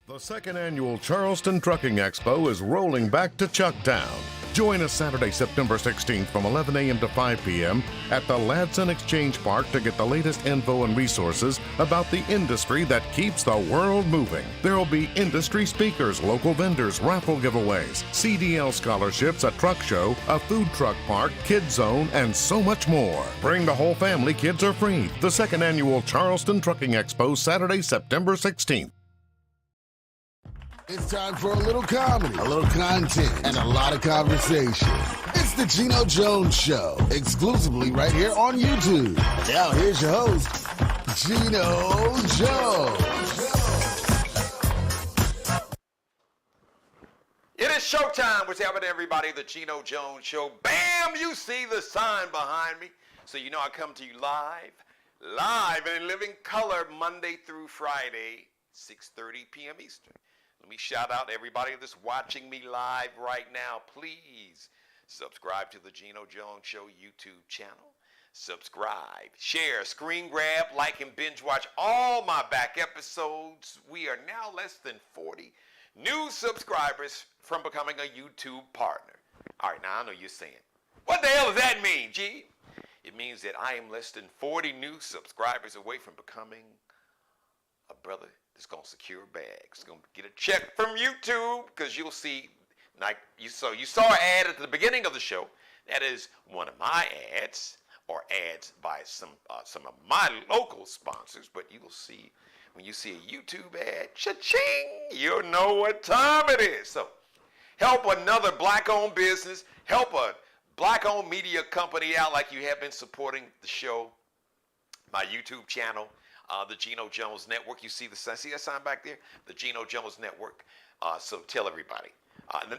The second annual Charleston Trucking Expo is rolling back to Chucktown. Join us Saturday, September 16th from 11 a.m. to 5 p.m. at the Ladson Exchange Park to get the latest info and resources about the industry that keeps the world moving. There will be industry speakers, local vendors, raffle giveaways, CDL scholarships, a truck show, a food truck park, kids zone, and so much more. Bring the whole family. Kids are free. The second annual Charleston Trucking Expo, Saturday, September 16th. It's time for a little comedy, a little content, and a lot of conversation. It's the Geno Jones Show, exclusively right here on YouTube. Now here's your host, Geno Jones. It is showtime. What's happening, everybody? The Geno Jones Show. Bam! You see the sign behind me. So you know I come to you live and in living color, Monday through Friday, 6:30 p.m. Eastern. Let me shout out everybody that's watching me live right now. Please subscribe to the Geno Jones Show YouTube channel. Subscribe, share, screen grab, like, and binge watch all my back episodes. We are now less than 40 new subscribers from becoming a YouTube partner. All right, now I know you're saying, what the hell does that mean, G? It means that I am less than 40 new subscribers away from becoming a brother that's going to secure bags. It's going to get a check from YouTube, because you'll see, like you saw an ad at the beginning of the show. That is one of my ads, or ads by some of my local sponsors. But you will see, when you see a YouTube ad, cha-ching, you'll know what time it is. So help another black-owned business, help a black-owned media company out like you have been supporting the show, my YouTube channel, the Geno Jones Network. You see that sign back there? The Geno Jones Network. So tell everybody.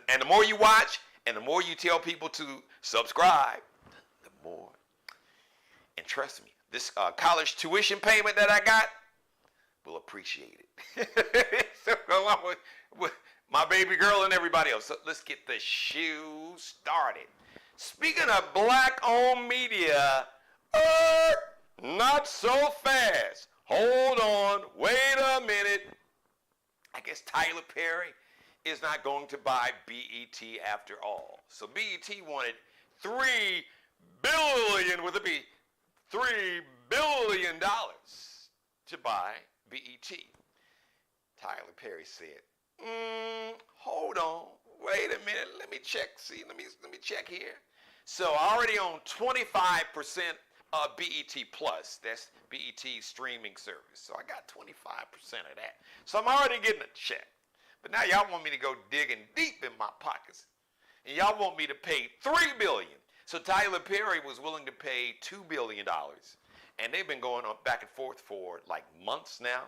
And the more you watch and the more you tell people to subscribe, the more. And trust me, this college tuition payment that I got will appreciate it. So, along with my baby girl and everybody else. So let's get the show started. Speaking of black-owned media, not so fast. Hold on, wait a minute. I guess Tyler Perry is not going to buy B.E.T. after all. So B.E.T. wanted $3 billion with a B, $3 billion to buy B.E.T. Tyler Perry said, hold on, wait a minute, let me check, let me check here. So I already own 25% B.E.T. Plus, that's B.E.T. streaming service. So I got 25% of that. So I'm already getting a check. But now y'all want me to go digging deep in my pockets. And y'all want me to pay $3 billion. So Tyler Perry was willing to pay $2 billion. And they've been going on back and forth for like months now.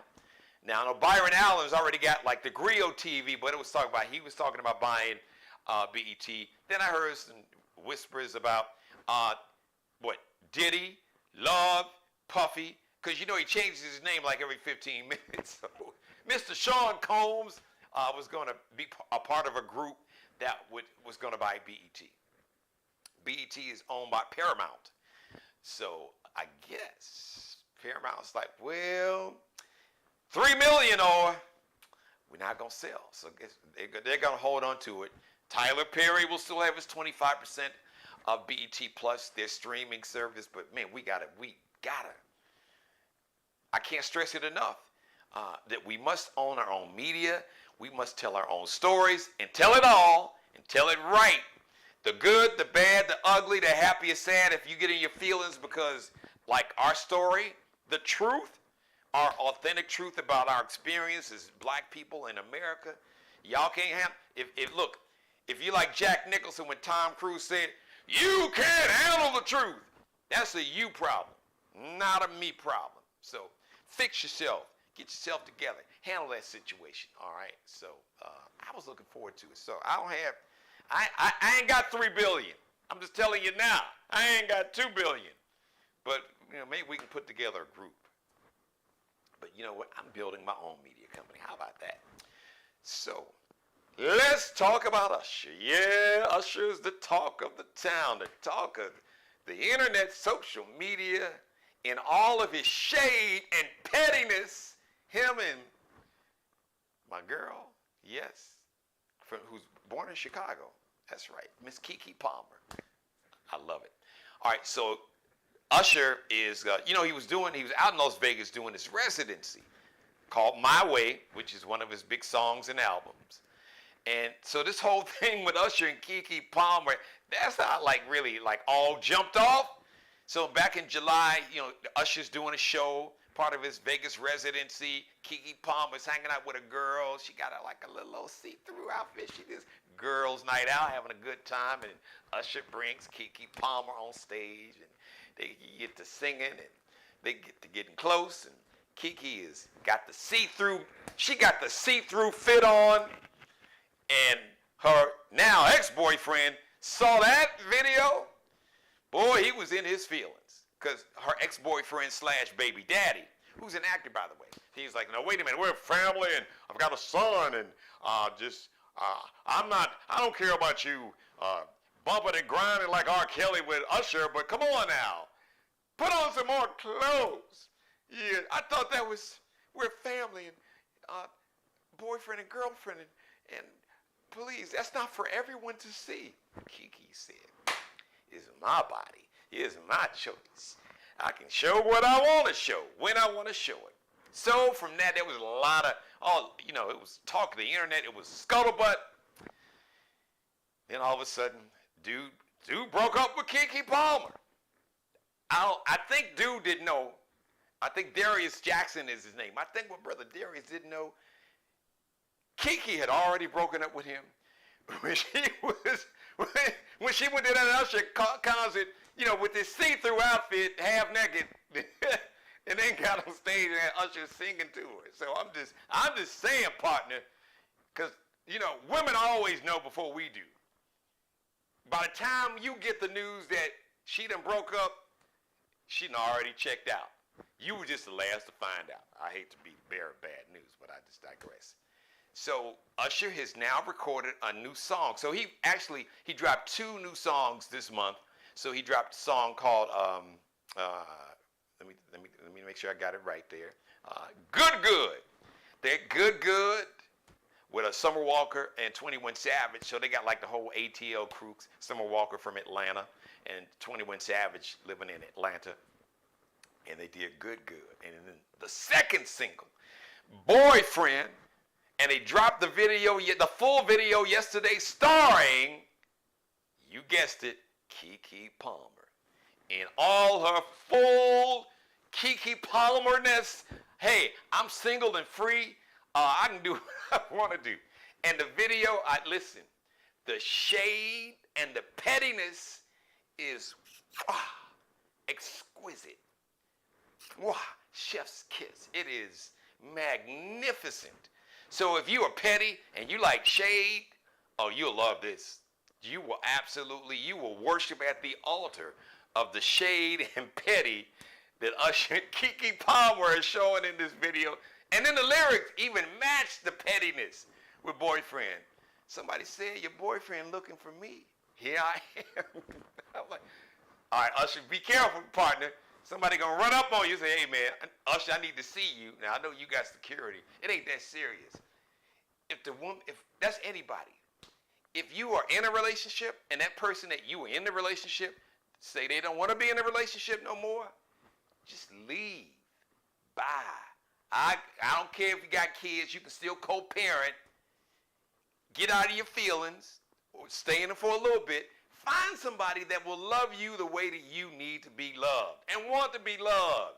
Now, I know Byron Allen's already got like the Griot TV, but he was talking about buying B.E.T. Then I heard some whispers about Diddy, Love, Puffy, because you know he changes his name like every 15 minutes. So Mr. Sean Combs was going to be a part of a group that was going to buy B.E.T. B.E.T. is owned by Paramount. So I guess Paramount's like, well, $3 million or we're not going to sell. So I guess they're going to hold on to it. Tyler Perry will still have his 25% of B.E.T. Plus, their streaming service, but man, we gotta, I can't stress it enough, that we must own our own media, we must tell our own stories, and tell it all, and tell it right. The good, the bad, the ugly, the happy, and sad, if you get in your feelings, because like our story, the truth, our authentic truth about our experience as black people in America, y'all can't handle, if you like Jack Nicholson when Tom Cruise said, you can't handle the truth. That's a you problem, not a me problem. So fix yourself. Get yourself together. Handle that situation, all right? So I was looking forward to it. So I ain't got $3 billion. I'm just telling you now. I ain't got $2 billion. But, maybe we can put together a group. But you know what? I'm building my own media company. How about that? So let's talk about Usher. Yeah, Usher is the talk of the town, the talk of the internet, social media, in all of his shade and pettiness. Him and my girl, yes, who's born in Chicago. That's right, Miss KeKe Palmer. I love it. All right, so Usher is, he was out in Las Vegas doing his residency called My Way, which is one of his big songs and albums. And so this whole thing with Usher and KeKe Palmer, that's how really all jumped off. So back in July, Usher's doing a show, part of his Vegas residency. KeKe Palmer's hanging out with a girl. She got a little see-through outfit. She just girls' night out, having a good time. And Usher brings KeKe Palmer on stage, and they get to singing, and they get to getting close. And KeKe got the see-through. She got the see-through fit on, and her now ex-boyfriend saw that video. Boy, he was in his feelings, because her ex-boyfriend / baby daddy, who's an actor, by the way, he's like, no, wait a minute, we're a family, and I've got a son, and I don't care about you bumping and grinding like R. Kelly with Usher, but come on now, put on some more clothes. Yeah, I thought we're family, and boyfriend and girlfriend, and please, that's not for everyone to see. KeKe said, it's my body, it's my choice. I can show what I want to show, when I want to show it. So from that, there was a lot of, it was talk of the internet, it was scuttlebutt. Then all of a sudden, dude broke up with KeKe Palmer. I think dude didn't know. I think Darius Jackson is his name. I think what Brother Darius didn't know, KeKe had already broken up with him when she went to that Usher concert, with this see-through outfit, half naked, and then got on stage and had Usher singing to her. So I'm just saying, partner, because women always know before we do. By the time you get the news that she done broke up, she done already checked out. You were just the last to find out. I hate to be the bearer of bad news, but I just digress. So Usher has now recorded a new song. So he dropped 2 new songs this month. So he dropped a song called let me make sure I got it right there. Good. They're good with a Summer Walker and 21 Savage. So they got the whole ATL crew. Summer Walker from Atlanta and 21 Savage living in Atlanta. And they did good. And then the second single, Boyfriend. And they dropped the full video yesterday, starring, you guessed it, KeKe Palmer. In all her full KeKe Palmerness. Hey, I'm single and free. I can do what I want to do. And the video, listen, the shade and the pettiness is exquisite. Chef's kiss. It is magnificent. So if you are petty and you like shade, you'll love this. You will worship at the altar of the shade and petty that Usher and KeKe Palmer is showing in this video. And then the lyrics even match the pettiness with Boyfriend. Somebody said, your boyfriend looking for me. Here I am. I'm like, all right, Usher, be careful, partner. Somebody gonna run up on you and say, hey man, Usher, I need to see you. Now I know you got security. It ain't that serious. If that's anybody, if you are in a relationship and that person that you were in the relationship say they don't want to be in a relationship no more, just leave. Bye. I don't care if you got kids, you can still co-parent. Get out of your feelings or stay in it for a little bit. Find somebody that will love you the way that you need to be loved and want to be loved.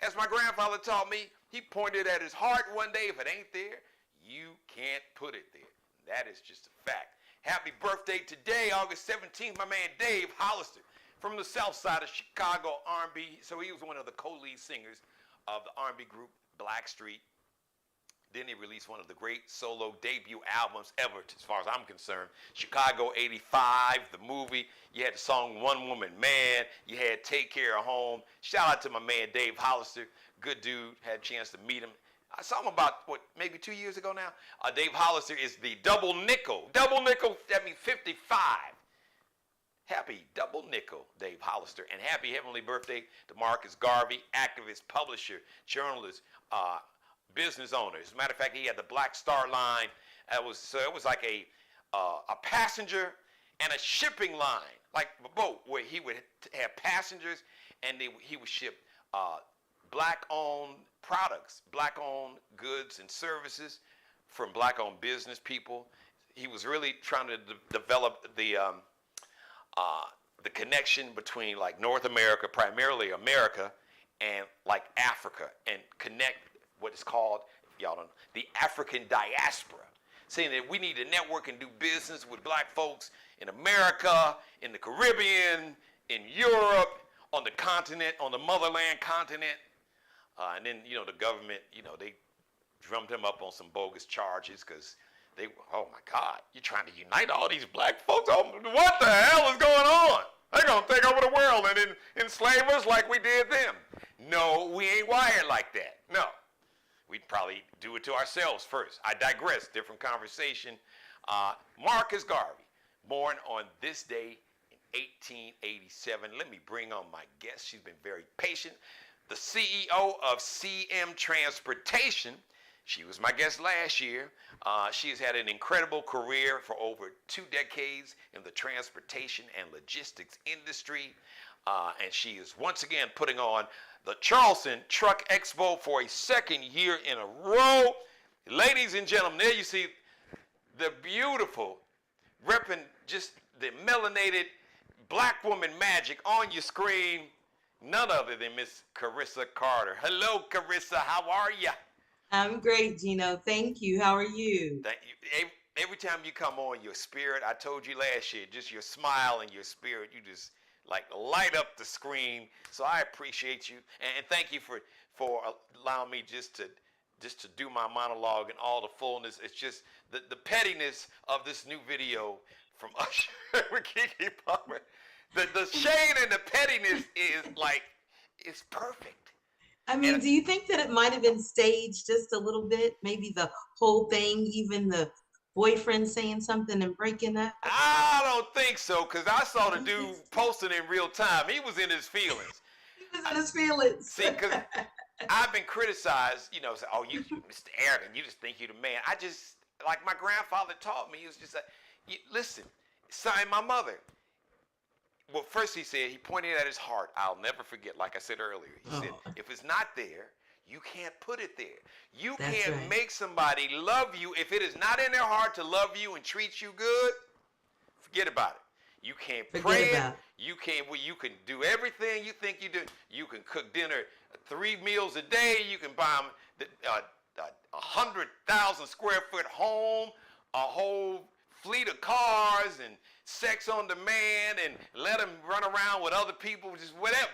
As my grandfather taught me, he pointed at his heart one day. If it ain't there, you can't put it there. That is just a fact. Happy birthday today, August 17th, my man Dave Hollister from the south side of Chicago, R&B. So he was one of the co-lead singers of the R&B group Blackstreet. Then he released one of the great solo debut albums ever, as far as I'm concerned. Chicago 85, the movie. You had the song One Woman Man. You had Take Care of Home. Shout out to my man Dave Hollister. Good dude. Had a chance to meet him. I saw him about, maybe 2 years ago now? Dave Hollister is the double nickel. Double nickel, that means 55. Happy double nickel, Dave Hollister. And happy heavenly birthday to Marcus Garvey, activist, publisher, journalist, business owner. As a matter of fact, he had the Black Star Line. It was like a passenger and a shipping line, like a boat where he would have passengers and he would ship black-owned products, black-owned goods and services from black-owned business people. He was really trying to develop the connection between like North America, primarily America, and like Africa, and connect what is called, y'all don't know, the African diaspora. Saying that we need to network and do business with black folks in America, in the Caribbean, in Europe, on the continent, on the motherland continent. And then, the government, they drummed him up on some bogus charges because they, oh my God, you're trying to unite all these black folks? Oh, what the hell is going on? They're going to take over the world and enslave us like we did them. No, we ain't wired like that. No. We'd probably do it to ourselves first. I digress, different conversation. Marcus Garvey, born on this day in 1887. Let me bring on my guest. She's been very patient. The CEO of CM Transportation. She was my guest last year. She has had an incredible career for over 2 decades in the transportation and logistics industry. And she is once again putting on the Charleston Truck Expo for a second year in a row. Ladies and gentlemen, there you see the beautiful, repping just the melanated black woman magic on your screen. None other than Miss Carissa Carter. Hello, Carissa. How are you? I'm great, Geno. Thank you. How are you? Thank you. Every time you come on, your spirit, I told you last year, just your smile and your spirit, you just like light up the screen. So I appreciate you, and thank you for allowing me just to do my monologue and all the fullness. It's just the pettiness of this new video from Usher with KeKe Palmer. The shade and the pettiness is like, it's perfect. I mean, do you think that it might have been staged just a little bit? Maybe the whole thing, even the boyfriend saying something and breaking up? I don't think so, because I saw the dude posting in real time. He was in his feelings. He was in his feelings. See, because I've been criticized, say, oh, you Mr. Arrogant, you just think you're the man. I just, like my grandfather taught me, he was just like, listen, sign my mother. Well, first he said, he pointed at his heart. I'll never forget, like I said earlier. He said, if it's not there, you can't put it there. You can't make somebody love you. If it is not in their heart to love you and treat you good, forget about it. You can't pray it. You can do everything you think you do. You can cook dinner 3 meals a day. You can buy them a 100,000 square foot home, a whole fleet of cars, and sex on demand, and let them run around with other people, just whatever.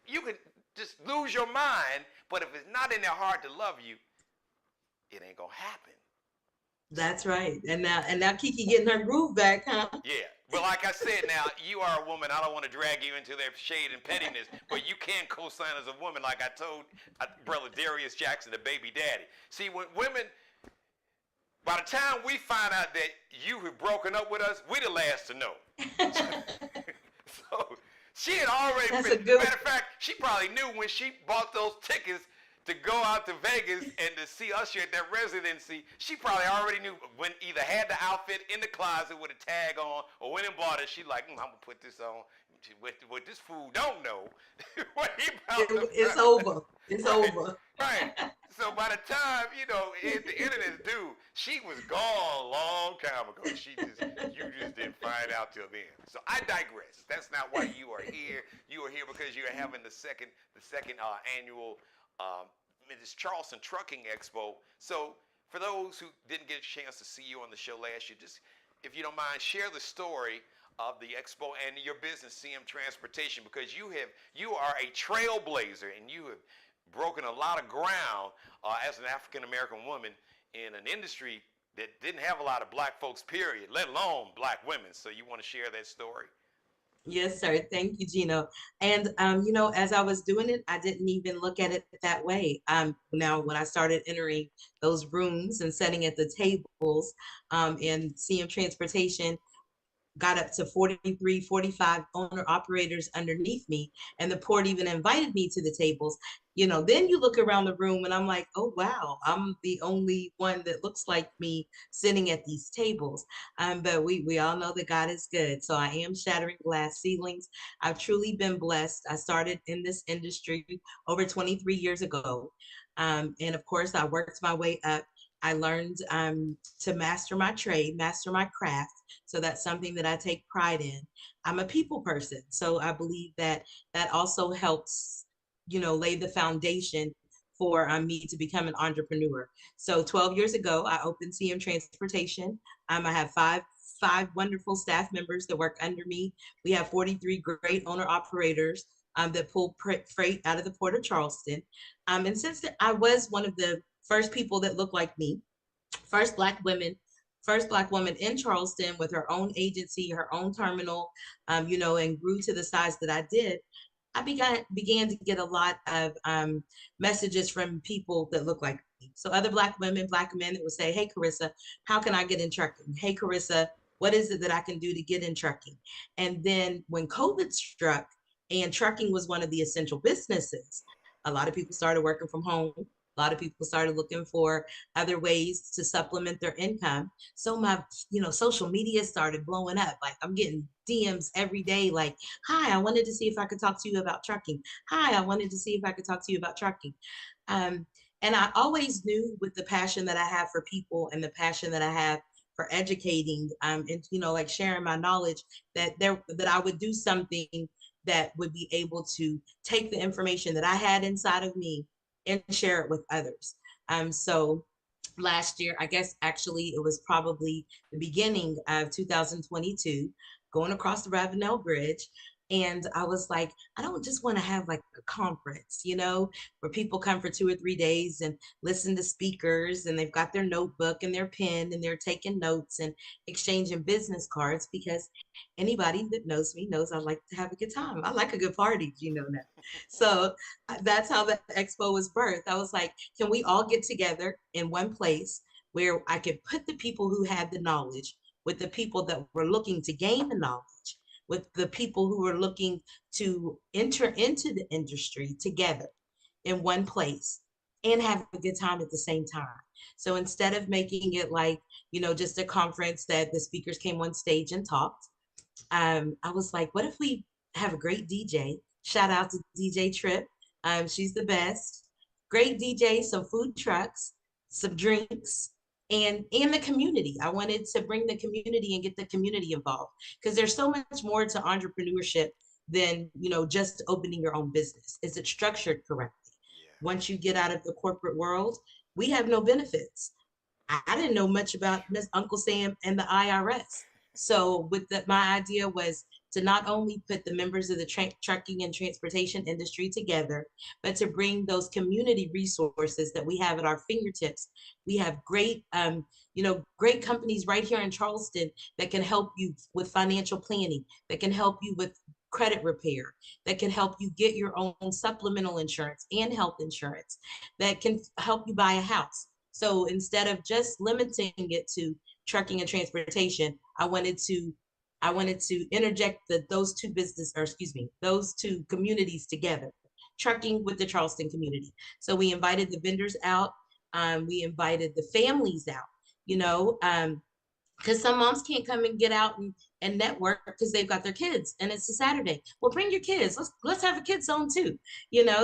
You can just lose your mind, but if it's not in their heart to love you, it ain't gonna happen. That's right. And now KeKe getting her groove back, huh? Yeah. Well, like I said, now you are a woman. I don't want to drag you into their shade and pettiness, but you can co-sign as a woman, like I told brother Darius Jackson, the baby daddy. See, when women, by the time we find out that you have broken up with us, we the last to know. So she had already, matter of fact, she probably knew when she bought those tickets to go out to Vegas and to see Usher at that residency. She probably already knew, when either had the outfit in the closet with a tag on, or went and bought it. She like, I'm gonna put this on. What this fool don't know, it's over. It's over. Right. So by the time, the internet's due, she was gone a long time ago. You just didn't find out till then. So I digress. That's not why you are here. You are here because you are having the second annual this Charleston Trucking Expo. So for those who didn't get a chance to see you on the show last year, just, if you don't mind, share the story of the expo and your business, CM Transportation, because you are a trailblazer, and you have broken a lot of ground as an African American woman in an industry that didn't have a lot of black folks, period, let alone black women. So you want to share that story? Yes, sir. Thank you, Geno. And, as I was doing it, I didn't even look at it that way. Now, when I started entering those rooms and sitting at the tables in CM Transportation, got up to 43, 45 owner operators underneath me. And the port even invited me to the tables. Then you look around the room and I'm like, oh, wow, I'm the only one that looks like me sitting at these tables. But we all know that God is good. So I am shattering glass ceilings. I've truly been blessed. I started in this industry over 23 years ago. And of course, I worked my way up. I learned to master my trade, master my craft. So that's something that I take pride in. I'm a people person. So I believe that that also helps, lay the foundation for me to become an entrepreneur. So 12 years ago, I opened CM Transportation. I have five wonderful staff members that work under me. We have 43 great owner operators that pull freight out of the Port of Charleston. And since I was one of the first people that looked like me, first black women, first black woman in Charleston with her own agency, her own terminal, and grew to the size that I did, I began to get a lot of messages from people that look like me. So other black women, black men that would say, "Hey, Carissa, how can I get in trucking? Hey, Carissa, what is it that I can do to get in trucking?" And then when COVID struck and trucking was one of the essential businesses, a lot of people started working from home. A lot of people started looking for other ways to supplement their income. So my, social media started blowing up. Like I'm getting DMs every day, like, "Hi, I wanted to see if I could talk to you about trucking. Hi, I wanted to see if I could talk to you about trucking." Um, and I always knew with the passion that I have for people and the passion that I have for educating, and like sharing my knowledge, that I would do something that would be able to take the information that I had inside of me and share it with others. So last year, I guess actually it was probably the beginning of 2022, going across the Ravenel Bridge. And I was like, I don't just want to have like a conference, where people come for 2 or 3 days and listen to speakers and they've got their notebook and their pen and they're taking notes and exchanging business cards, because anybody that knows me knows I like to have a good time. I like a good party, now. So that's how the expo was birthed. I was like, can we all get together in one place where I could put the people who had the knowledge with the people that were looking to gain the knowledge, with the people who were looking to enter into the industry together in one place and have a good time at the same time. So instead of making it like, just a conference that the speakers came on stage and talked, I was like, what if we have a great DJ? Shout out to DJ Trip. She's the best. Great DJ, some food trucks, some drinks, and the community. I wanted to bring the community and get the community involved, because there's so much more to entrepreneurship than just opening your own business. Is it structured correctly? Yeah. Once you get out of the corporate world, we have no benefits. I didn't know much about Miss Uncle Sam and the IRS. So my idea was to not only put the members of the trucking and transportation industry together, but to bring those community resources that we have at our fingertips. We have great companies right here in Charleston that can help you with financial planning, that can help you with credit repair, that can help you get your own supplemental insurance and health insurance, that can help you buy a house. So instead of just limiting it to trucking and transportation, I wanted to interject those two those two communities together, trucking with the Charleston community. So we invited the vendors out, we invited the families out, you know, because some moms can't come and get out and network because they've got their kids and it's a Saturday. Well, bring your kids. Let's have a kids zone too.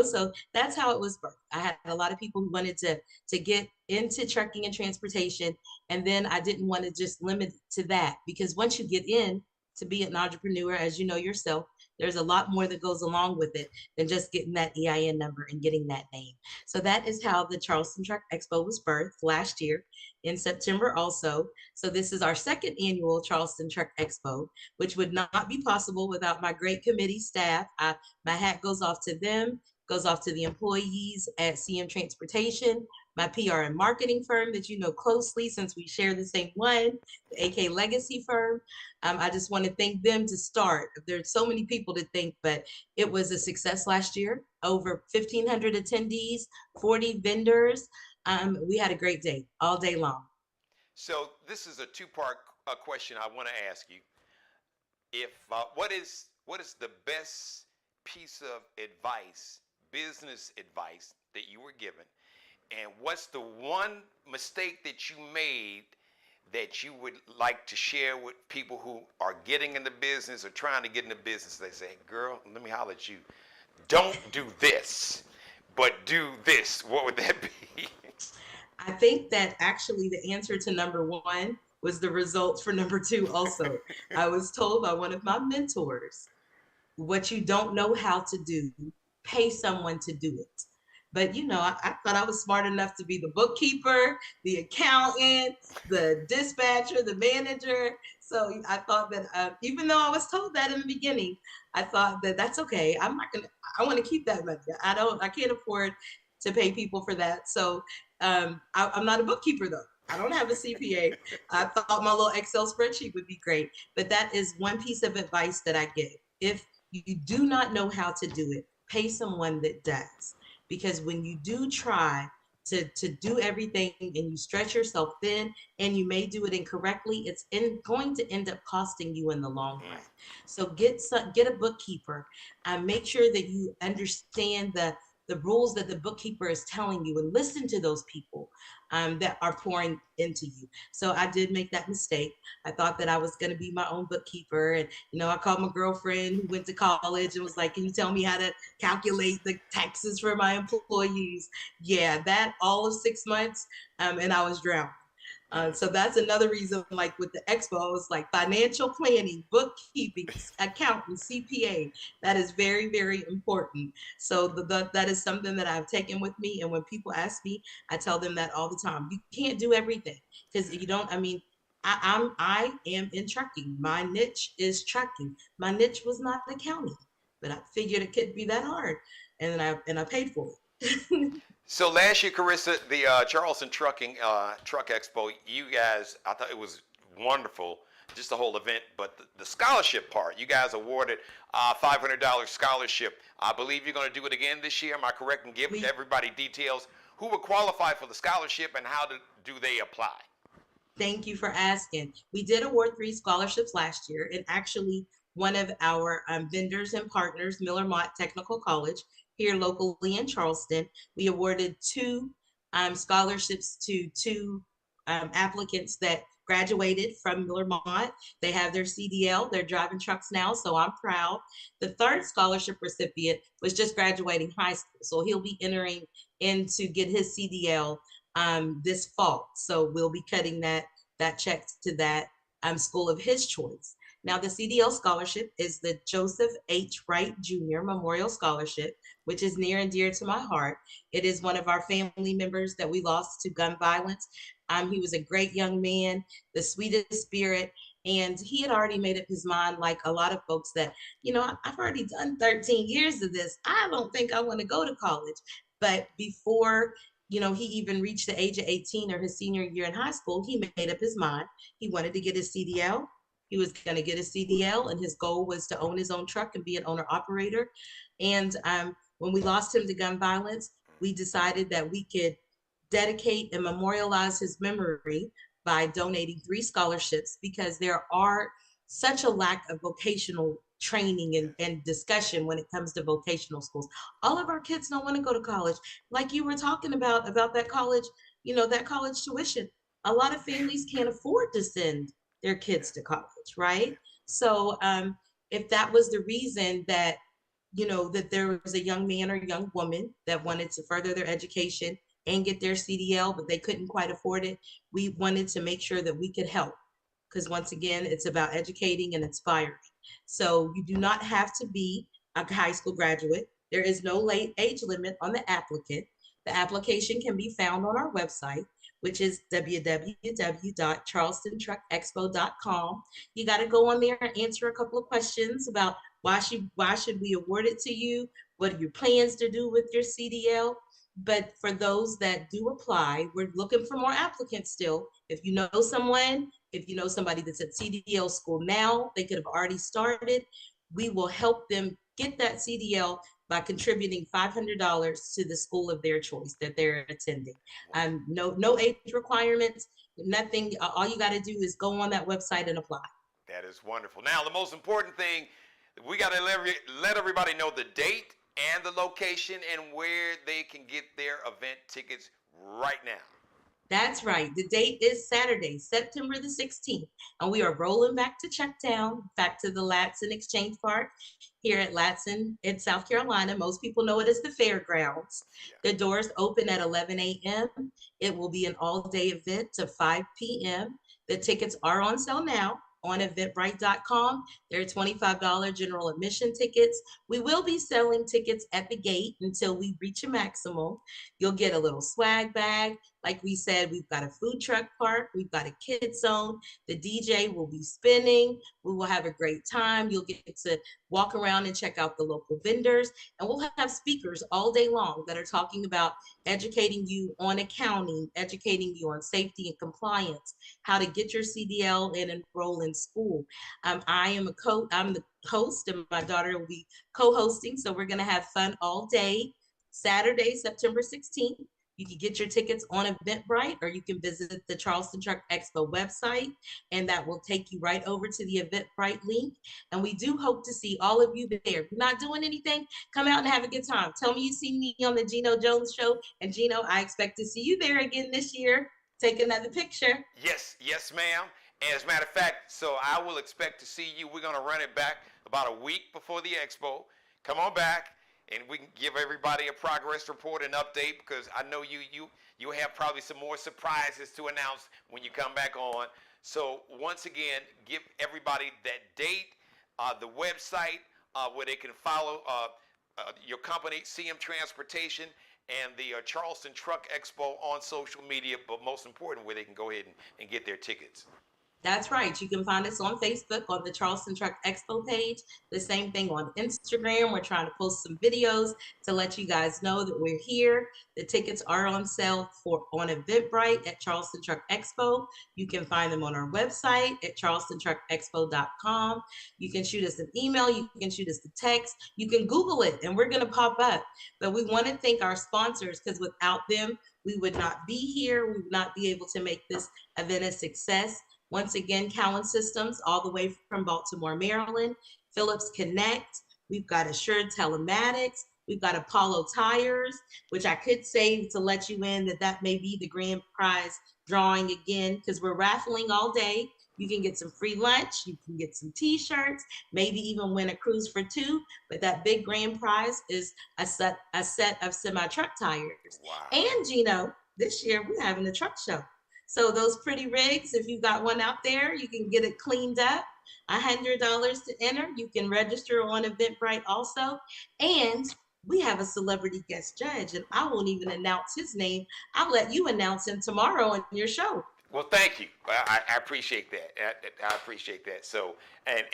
So that's how it was birthed. I had a lot of people who wanted to get into trucking and transportation, and then I didn't want to just limit to that, because once you get in to be an entrepreneur, as you know yourself, there's a lot more that goes along with it than just getting that EIN number and getting that name. So that is how the Charleston Truck Expo was birthed last year in September also. So this is our second annual Charleston Truck Expo, which would not be possible without my great committee staff. My hat goes off to them, goes off to the employees at CM Transportation, my PR and marketing firm that you know closely since we share the same one, the AK Legacy firm. I just want to thank them to start. There's so many people to thank, but it was a success last year. Over 1,500 attendees, 40 vendors. We had a great day, all day long. So this is a two-part question I want to ask you. if what is the best piece of advice, business advice that you were given, and what's the one mistake that you made that you would like to share with people who are getting into business or trying to get into business? They say, girl, let me holler at you. Don't do this, but do this. What would that be? I think that actually the answer to number one was the results for number two also. I was told by one of my mentors, what you don't know how to do, pay someone to do it. But I thought I was smart enough to be the bookkeeper, the accountant, the dispatcher, the manager. So I thought that even though I was told that in the beginning, I thought that that's okay. I'm not gonna. I want to keep that money. I can't afford to pay people for that. So I'm not a bookkeeper though. I don't have a CPA. I thought my little Excel spreadsheet would be great. But that is one piece of advice that I give. If you do not know how to do it, pay someone that does. Because when you do try to do everything and you stretch yourself thin and you may do it incorrectly, it's going to end up costing you in the long run. So get a bookkeeper and make sure that you understand the rules that the bookkeeper is telling you and listen to those people that are pouring into you. So I did make that mistake. I thought that I was going to be my own bookkeeper. And, I called my girlfriend who went to college and was like, can you tell me how to calculate the taxes for my employees? Yeah, that all of 6 months. And I was drowning. So that's another reason, like with the expo, I was like financial planning, bookkeeping, accountant, CPA. That is very, very important. So that is something that I've taken with me. And when people ask me, I tell them that all the time. You can't do everything because you don't. I mean, I am in trucking. My niche is trucking. My niche was not accounting, but I figured it couldn't be that hard, and I paid for it. So last year, Carissa, the Charleston Truck Expo, you guys, I thought it was wonderful, just the whole event. But the scholarship part, you guys awarded $500 scholarship. I believe you're going to do it again this year. Am I correct? And give everybody details who would qualify for the scholarship and how do they apply? Thank you for asking. We did award 3 scholarships last year, and actually one of our vendors and partners, Miller Mott Technical College, here locally in Charleston, we awarded 2 scholarships to 2 applicants that graduated from Miller Mott. They have their CDL, they're driving trucks now, so I'm proud. The 3rd scholarship recipient was just graduating high school, so he'll be entering in to get his CDL this fall. So we'll be cutting that check to that school of his choice. Now, the CDL scholarship is the Joseph H. Wright Jr. Memorial Scholarship, which is near and dear to my heart. It is one of our family members that we lost to gun violence. He was a great young man, the sweetest spirit, and he had already made up his mind, like a lot of folks, that, I've already done 13 years of this. I don't think I want to go to college. But before he even reached the age of 18 or his senior year in high school, he made up his mind. He wanted to get his CDL. He was going to get his CDL, and his goal was to own his own truck and be an owner operator. And when we lost him to gun violence, we decided that we could dedicate and memorialize his memory by donating 3 scholarships, because there are such a lack of vocational training and discussion when it comes to vocational schools. All of our kids don't want to go to college. Like you were talking about that college, that college tuition. A lot of families can't afford to send their kids to college, right? So if that was the reason that, that there was a young man or young woman that wanted to further their education and get their CDL, but they couldn't quite afford it, we wanted to make sure that we could help. Because once again, it's about educating and inspiring. So you do not have to be a high school graduate. There is no late age limit on the applicant. The application can be found on our website, which is www.charlestontruckexpo.com. You got to go on there and answer a couple of questions about why should we award it to you? What are your plans to do with your CDL? But for those that do apply, we're looking for more applicants still. If you know someone, if you know somebody that's at CDL school now, they could have already started, we will help them get that CDL by contributing $500 to the school of their choice that they're attending. No age requirements, nothing. All you got to do is go on that website and apply. That is wonderful. Now, the most important thing, we got to let everybody know the date and the location and where they can get their event tickets right now. That's right. The date is Saturday, September the 16th, and we are rolling back to Chucktown, back to the Latson Exchange Park here at Latson in South Carolina. Most people know it as the fairgrounds. Yeah. The doors open at 11 a.m. It will be an all-day event to 5 p.m. The tickets are on sale now on eventbrite.com. They're $25 general admission tickets. We will be selling tickets at the gate until we reach a maximum. You'll get a little swag bag. Like we said, we've got a food truck park. We've got a kids zone. The DJ will be spinning. We will have a great time. You'll get to walk around and check out the local vendors. And we'll have speakers all day long that are talking about educating you on accounting, educating you on safety and compliance, how to get your CDL and enroll in school. I'm the host, and my daughter will be co-hosting. So we're going to have fun all day. Saturday, September 16th. You can get your tickets on Eventbrite, or you can visit the Charleston Truck Expo website, and that will take you right over to the Eventbrite link. And we do hope to see all of you there. If you're not doing anything, come out and have a good time. Tell me you see me on the Geno Jones Show. And Geno, I expect to see you there again this year. Take another picture. Yes, ma'am. And as a matter of fact, so I will expect to see you. We're going to run it back about a week before the expo. Come on back, and we can give everybody a progress report and update, because I know you have probably some more surprises to announce when you come back on. So once again, give everybody that date, the website where they can follow your company, CM Transportation, and the Charleston Truck Expo on social media, but most important, where they can go ahead and get their tickets. That's right. You can find us on Facebook on the Charleston Truck Expo page. The same thing on Instagram. We're trying to post some videos to let you guys know that we're here. The tickets are on sale on Eventbrite at Charleston Truck Expo. You can find them on our website at charleston-truck-expo.com. You can shoot us an email. You can shoot us a text. You can Google it, and we're going to pop up. But we want to thank our sponsors, because without them, we would not be here. We would not be able to make this event a success. Once again, Cowan Systems, all the way from Baltimore, Maryland. Phillips Connect. We've got Assured Telematics. We've got Apollo Tires, which I could say to let you in that may be the grand prize drawing again, because we're raffling all day. You can get some free lunch. You can get some T-shirts, maybe even win a cruise for two. But that big grand prize is a set of semi-truck tires. Wow. And Geno, this year we're having a truck show. So those pretty rigs, if you've got one out there, you can get it cleaned up. $100 to enter. You can register on Eventbrite also. And we have a celebrity guest judge, and I won't even announce his name. I'll let you announce him tomorrow on your show. Well, thank you. I appreciate that. I appreciate that. So, and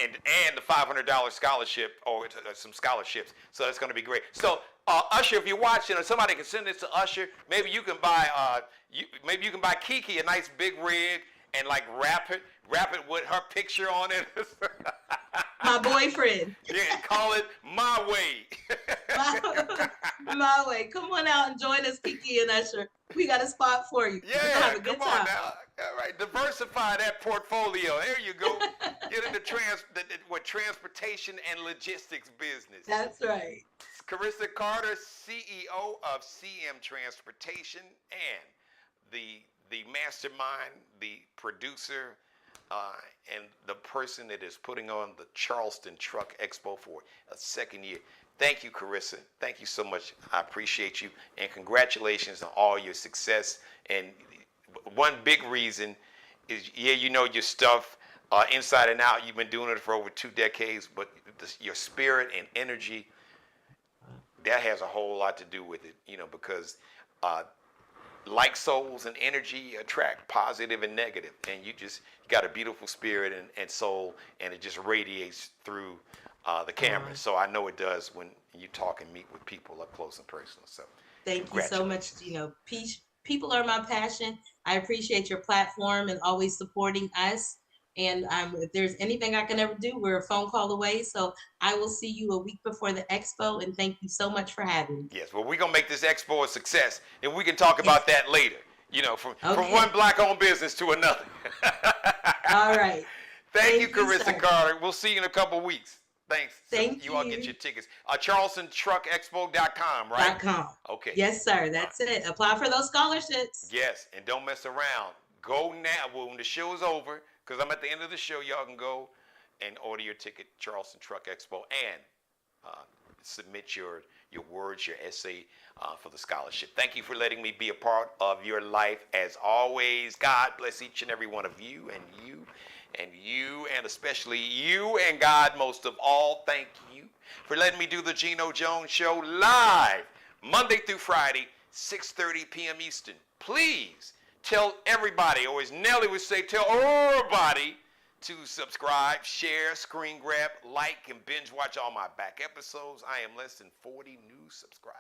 the $500 scholarship, or some scholarships. So that's going to be great. So, Usher, if you're watching, or somebody can send this to Usher, maybe you can buy KeKe a nice big rig and like wrap it with her picture on it. My boyfriend. Yeah, call it My Way. My Way. Come on out and join us, KeKe and Usher. We got a spot for you. Yeah, have a good come time. on now. All right, diversify that portfolio. There you go. Get into transportation and logistics business. That's right. Carissa Carter, CEO of CM Transportation, and the mastermind, the producer, and the person that is putting on the Charleston Truck Expo for a second year. Thank you, Carissa. Thank you so much. I appreciate you, and congratulations on all your success. And one big reason is, yeah, you know your stuff inside and out. You've been doing it for over 2 decades, but your spirit and energy, that has a whole lot to do with it, you know, because like souls and energy attract positive and negative, and you got a beautiful spirit and soul, and it just radiates through the camera. So I know it does when you talk and meet with people up close and personal. So thank you so much. People are my passion. I appreciate your platform and always supporting us. And if there's anything I can ever do, we're a phone call away. So I will see you a week before the expo, and thank you so much for having me. Yes, well, we're going to make this expo a success, and we can talk about that later, you know, from Okay. one black-owned business to another. All right. Thank you, Thank you, Carissa sir. Carter. We'll see you in a couple weeks. Thanks. Thank You all get you. your tickets. CharlestonTruckExpo.com, right? .com. Okay. Yes, sir. That's it. Apply for those scholarships. Yes, and don't mess around. Go now. Well, when the show is over, because I'm at the end of the show, y'all can go and order your ticket, Charleston Truck Expo, and submit your words, your essay for the scholarship. Thank you for letting me be a part of your life. As always, God bless each and every one of you, and especially you, and God most of all. Thank you for letting me do the Geno Jones Show live Monday through Friday, 6:30 p.m. Eastern. Please tell everybody, or as Nelly would say, tell everybody to subscribe, share, screen grab, like, and binge watch all my back episodes. I am less than 40 new subscribers.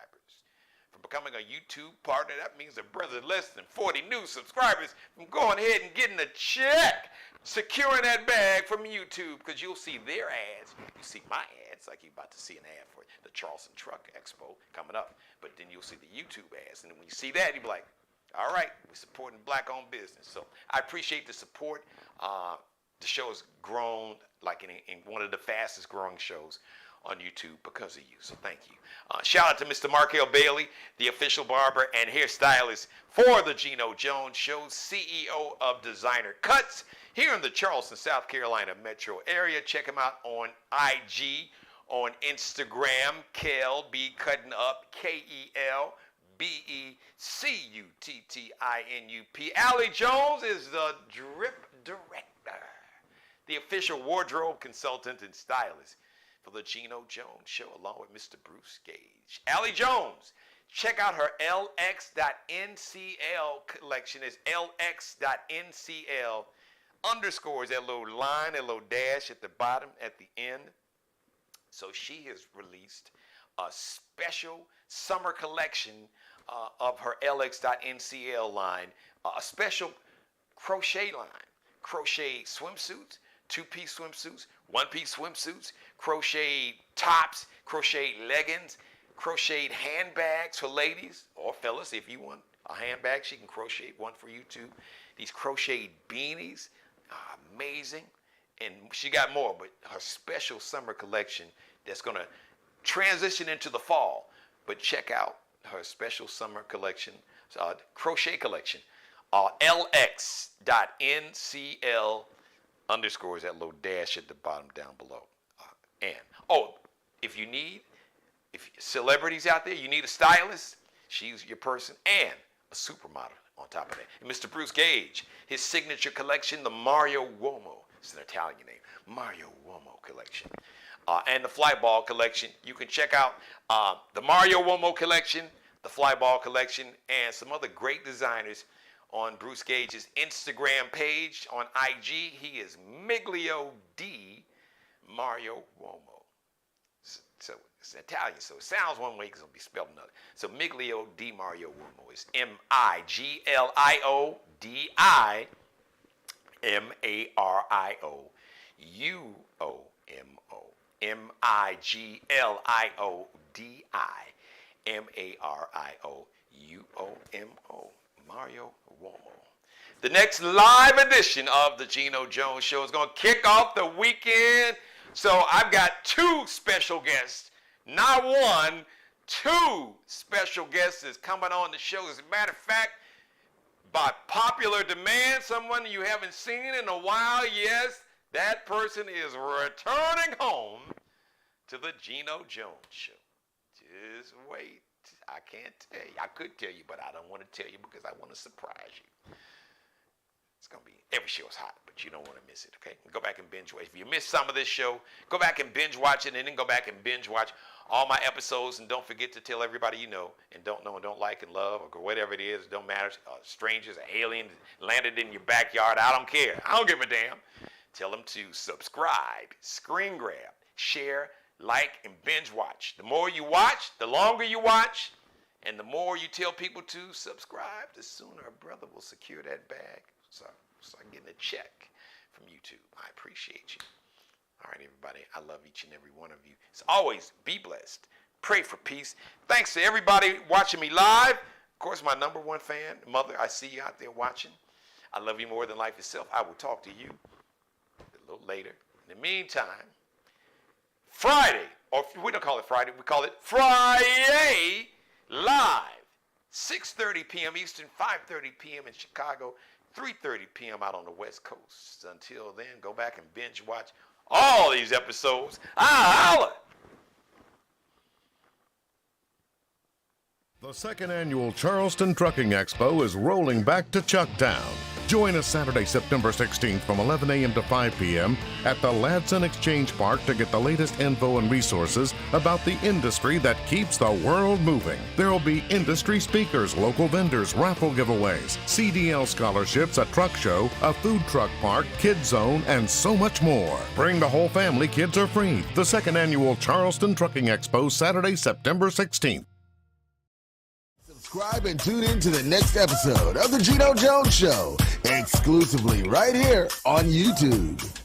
From becoming a YouTube partner, that means a brother less than 40 new subscribers from going ahead and getting a check, securing that bag from YouTube, because you'll see their ads. You see my ads, like you're about to see an ad for the Charleston Truck Expo coming up, but then you'll see the YouTube ads, and then when you see that, you'll be like, all right, we're supporting black-owned business. So I appreciate the support. The show has grown like in one of the fastest growing shows on YouTube because of you. So thank you. Shout out to Mr. Markel Bailey, the official barber and hairstylist for the Geno Jones Show, CEO of Designer Cuts here in the Charleston, South Carolina metro area. Check him out on IG, on Instagram, Kel B Cutting Up, KEL BECUTTINUP. Allie Jones is the drip director, the official wardrobe consultant and stylist for the Geno Jones Show, along with Mr. Bruce Gage. Allie Jones, check out her LX.NCL collection. It's LX.NCL underscores, that little line, that little dash at the bottom, at the end. So she has released a special summer collection of her LX.NCL line, a special crochet line, crochet swimsuits, two-piece swimsuits, one-piece swimsuits, crochet tops, crochet leggings, crocheted handbags for ladies or fellas. If you want a handbag, she can crochet one for you too. These crocheted beanies, amazing. And she got more, but her special summer collection that's going to transition into the fall. But check out her special summer collection, crochet collection, LX.NCL underscores, that little dash at the bottom down below. If celebrities out there, you need a stylist, she's your person, and a supermodel on top of that. And Mr. Bruce Gage, his signature collection, the Mario Uomo. It's an Italian name, Mario Uomo collection. And the Flyball collection. You can check out the Mario Uomo collection, the Flyball collection, and some other great designers on Bruce Gage's Instagram page. On IG, he is Miglio D Mario Uomo. So it's Italian, so it sounds one way because it'll be spelled another. So Miglio D Mario Uomo is MIGLIODIMARIOUOMO. MIGLIODIMARIOUOMO. Mario Uomo. The next live edition of the Geno Jones Show is going to kick off the weekend. So I've got two special guests. Not one, two special guests is coming on the show. As a matter of fact, by popular demand, someone you haven't seen in a while, yes, that person is returning home to the Geno Jones Show. Just wait. I can't tell you. I could tell you, but I don't want to tell you because I want to surprise you. It's going to be, every show is hot, but you don't want to miss it, okay? Go back and binge watch. If you missed some of this show, go back and binge watch it, and then go back and binge watch all my episodes, and don't forget to tell everybody you know and don't like and love, or whatever it is. It don't matter. Strangers, aliens landed in your backyard. I don't care. I don't give a damn. Tell them to subscribe, screen grab, share, like, and binge watch. The more you watch, the longer you watch, and the more you tell people to subscribe, the sooner a brother will secure that bag. So I'm getting a check from YouTube. I appreciate you. All right, everybody. I love each and every one of you. As always, be blessed. Pray for peace. Thanks to everybody watching me live. Of course, my number one fan, Mother, I see you out there watching. I love you more than life itself. I will talk to you a little later. In the meantime, Friday, or we don't call it Friday, we call it Friday Live. 6:30 p.m. Eastern, 5:30 p.m. in Chicago, 3:30 p.m. out on the West Coast. Until then, go back and binge watch all these episodes. Holla! The second annual Charleston Trucking Expo is rolling back to Chucktown. Join us Saturday, September 16th from 11 a.m. to 5 p.m. at the Ladson Exchange Park to get the latest info and resources about the industry that keeps the world moving. There will be industry speakers, local vendors, raffle giveaways, CDL scholarships, a truck show, a food truck park, kids zone, and so much more. Bring the whole family, kids are free. The second annual Charleston Trucking Expo, Saturday, September 16th. Subscribe and tune in to the next episode of The Geno Jones Show, exclusively right here on YouTube.